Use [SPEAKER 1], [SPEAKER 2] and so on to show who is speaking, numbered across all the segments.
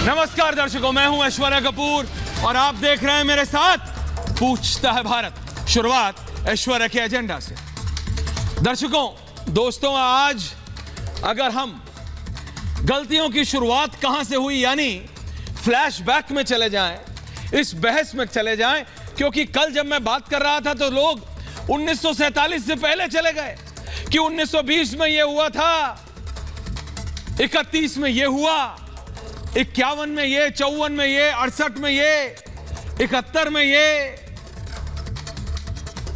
[SPEAKER 1] नमस्कार दर्शकों, मैं हूं ऐश्वर्या कपूर और आप देख रहे हैं मेरे साथ पूछता है भारत। शुरुआत ऐश्वर्या के एजेंडा से। दर्शकों, दोस्तों, आज अगर हम गलतियों की शुरुआत कहां से हुई यानी फ्लैशबैक में चले जाएं, इस बहस में चले जाएं, क्योंकि कल जब मैं बात कर रहा था तो लोग 1947 से पहले चले गए कि 1920 में यह हुआ था, 31 में यह हुआ, 51 में ये, 54 में ये, 68 में ये, 71 में ये,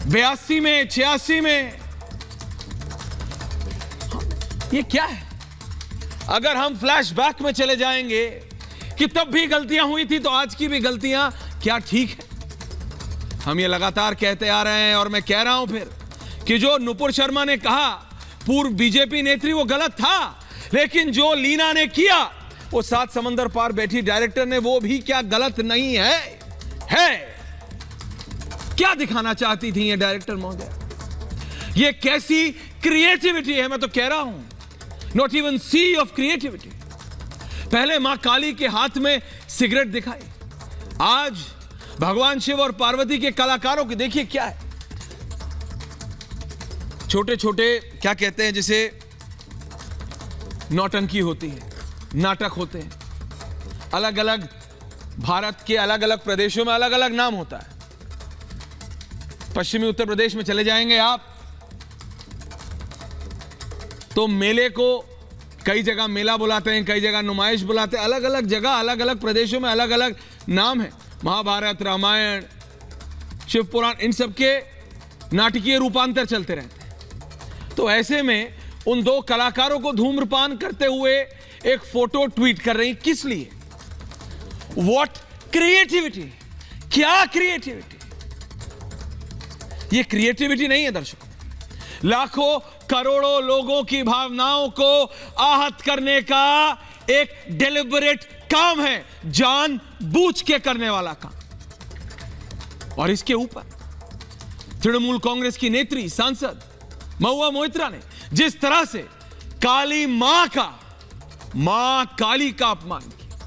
[SPEAKER 1] 82 में, 86 में। ये क्या है? अगर हम फ्लैशबैक में चले जाएंगे कि तब भी गलतियां हुई थी तो आज की भी गलतियां क्या ठीक है? हम ये लगातार कहते आ रहे हैं और मैं कह रहा हूं फिर कि जो नुपुर शर्मा ने कहा, पूर्व बीजेपी नेत्री, वो गलत था, लेकिन जो लीना ने किया, वो 7 समंदर पार बैठी डायरेक्टर ने, वो भी क्या गलत नहीं है? क्या दिखाना चाहती थी ये डायरेक्टर महोदय? ये कैसी क्रिएटिविटी है? मैं तो कह रहा हूं, not even sea of creativity. पहले मां काली के हाथ में सिगरेट दिखाई, आज भगवान शिव और पार्वती के कलाकारों की देखिए क्या है। छोटे छोटे क्या कहते हैं, जिसे नौटंकी होती है, नाटक होते हैं, अलग अलग भारत के अलग अलग प्रदेशों में अलग अलग नाम होता है। पश्चिमी उत्तर प्रदेश में चले जाएंगे आप तो मेले को कई जगह मेला बुलाते हैं, कई जगह नुमाइश बुलाते हैं, अलग अलग जगह अलग अलग प्रदेशों में अलग अलग नाम है। महाभारत, रामायण, शिव पुराण, इन सब के नाटकीय रूपांतर चलते रहते हैं। तो ऐसे में उन दो कलाकारों को धूम्रपान करते हुए एक फोटो ट्वीट कर रही, किस लिए? What creativity? क्या क्रिएटिविटी? ये क्रिएटिविटी नहीं है दर्शकों। लाखों करोड़ों लोगों की भावनाओं को आहत करने का एक डेलिबरेट काम है, जानबूझ के करने वाला काम। और इसके ऊपर तृणमूल कांग्रेस की नेत्री, सांसद महुआ मोइत्रा ने जिस तरह से काली मां काली का अपमान किया,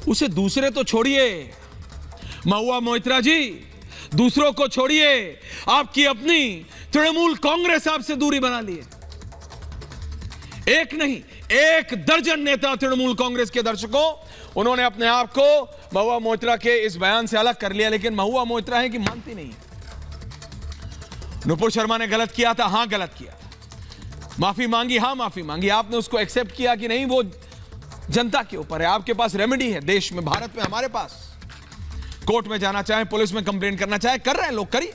[SPEAKER 1] उसे दूसरे तो छोड़िए, महुआ मोइत्रा जी, दूसरों को छोड़िए, आपकी अपनी तृणमूल कांग्रेस आपसे दूरी बना लिए। एक नहीं, 1 दर्जन नेता तृणमूल कांग्रेस के दर्शकों, उन्होंने अपने आप को महुआ मोइत्रा के इस बयान से अलग कर लिया, लेकिन महुआ मोइत्रा है कि मानती नहीं है। नुपुर शर्मा ने गलत किया था, हां गलत किया था, माफी मांगी, हां माफी मांगी, आपने उसको एक्सेप्ट किया कि नहीं, वो जनता के ऊपर है। आपके पास रेमेडी है, देश में, भारत में, हमारे पास। कोर्ट में जाना चाहे, पुलिस में कंप्लेंट करना चाहे, कर रहे हैं लोग, करिए।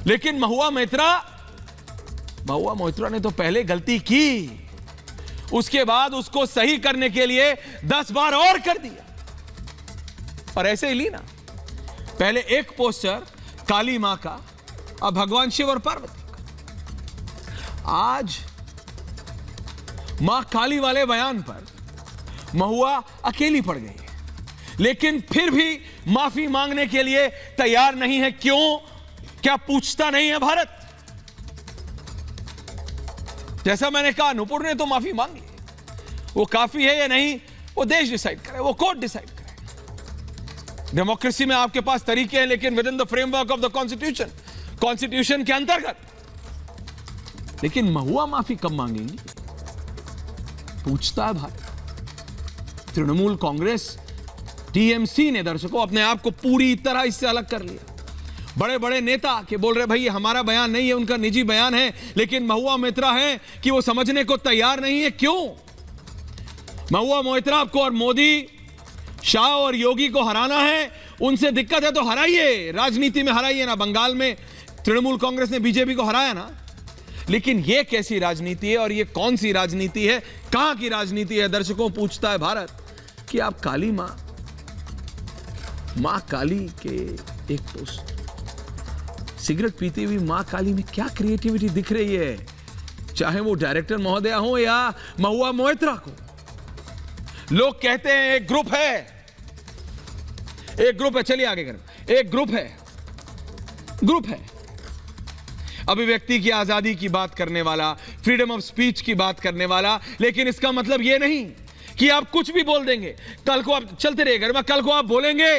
[SPEAKER 1] लेकिन महुआ मोइत्रा ने तो पहले गलती की, उसके बाद उसको सही करने के लिए 10 बार और कर दिया। और ऐसे ही लीना, पहले एक पोस्टर काली मां का, अब भगवान शिव और पार्वती का। आज मां काली वाले बयान पर महुआ अकेली पड़ गई है, लेकिन फिर भी माफी मांगने के लिए तैयार नहीं है। क्यों? क्या पूछता नहीं है भारत? जैसा मैंने कहा, नुपुर ने तो माफी मांग ली, वो काफी है या नहीं वो देश डिसाइड करे, वो कोर्ट डिसाइड करे। डेमोक्रेसी में आपके पास तरीके हैं, लेकिन with in the framework of the constitution, constitution के अंतर्गत। लेकिन महुआ माफी कब मांगेंगी? पूछता है भारत। तृणमूल कांग्रेस, टीएमसी ने दर्शकों अपने आप को पूरी तरह इससे अलग कर लिया। बड़े बड़े नेता के बोल रहे, भाई हमारा बयान नहीं है, उनका निजी बयान है, लेकिन महुआ मोइत्रा है कि वो समझने को तैयार नहीं है। क्यों? महुआ मोइत्रा को और मोदी, शाह और योगी को हराना है, उनसे दिक्कत है तो हराइए, राजनीति में हराइए ना। बंगाल में तृणमूल कांग्रेस ने बीजेपी को हराया ना, लेकिन ये कैसी राजनीति है और ये कौन सी राजनीति है, कहां की राजनीति है? दर्शकों, पूछता है भारत कि आप काली मां काली के एक पोस्ट, सिगरेट पीती हुई मां काली में क्या क्रिएटिविटी दिख रही है? चाहे वो डायरेक्टर महोदया हो या महुआ मोइत्रा को। लोग कहते हैं एक ग्रुप है, चलिए आगे करें। एक ग्रुप है अभिव्यक्ति की आजादी की बात करने वाला, फ्रीडम ऑफ स्पीच की बात करने वाला, लेकिन इसका मतलब यह नहीं कि आप कुछ भी बोल देंगे, कल को आप चलते रहिए घर में, कल को आप बोलेंगे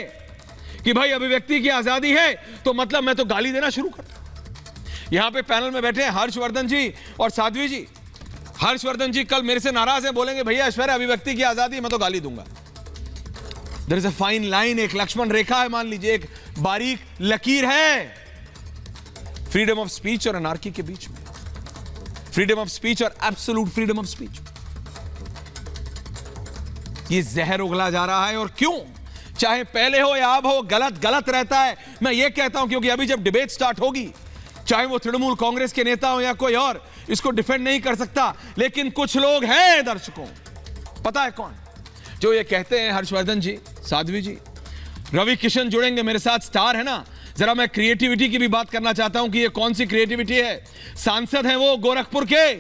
[SPEAKER 1] कि भाई अभिव्यक्ति की आजादी है तो मतलब मैं तो गाली देना शुरू कर दूं। यहां पे पैनल में बैठे हैं हर्षवर्धन जी और साध्वी जी। हर्षवर्धन जी कल मेरे से नाराज हैं, बोलेंगे भैया ऐश्वर्या अभिव्यक्ति की आजादी, मैं तो गाली दूंगा। There is a fine line, एक लक्ष्मण रेखा है, मान लीजिए एक बारीक लकीर है फ्रीडम ऑफ स्पीच और अनार्की के बीच में, फ्रीडम ऑफ स्पीच और एब्सोल्यूट फ्रीडम ऑफ स्पीच। ये जहर उगला जा रहा है, और क्यों? चाहे पहले हो या अब हो, गलत गलत रहता है। मैं ये कहता हूं क्योंकि अभी जब डिबेट स्टार्ट होगी, चाहे वो तृणमूल कांग्रेस के नेता हो या कोई और, इसको डिफेंड नहीं कर सकता, लेकिन कुछ लोग हैं दर्शकों, पता है कौन, जो ये कहते हैं, हर्षवर्धन जी, साध्वी जी, रवि किशन जुड़ेंगे मेरे साथ, स्टार है ना। जरा मैं क्रिएटिविटी की भी बात करना चाहता हूं कि ये कौन सी क्रिएटिविटी है। सांसद हैं वो गोरखपुर के,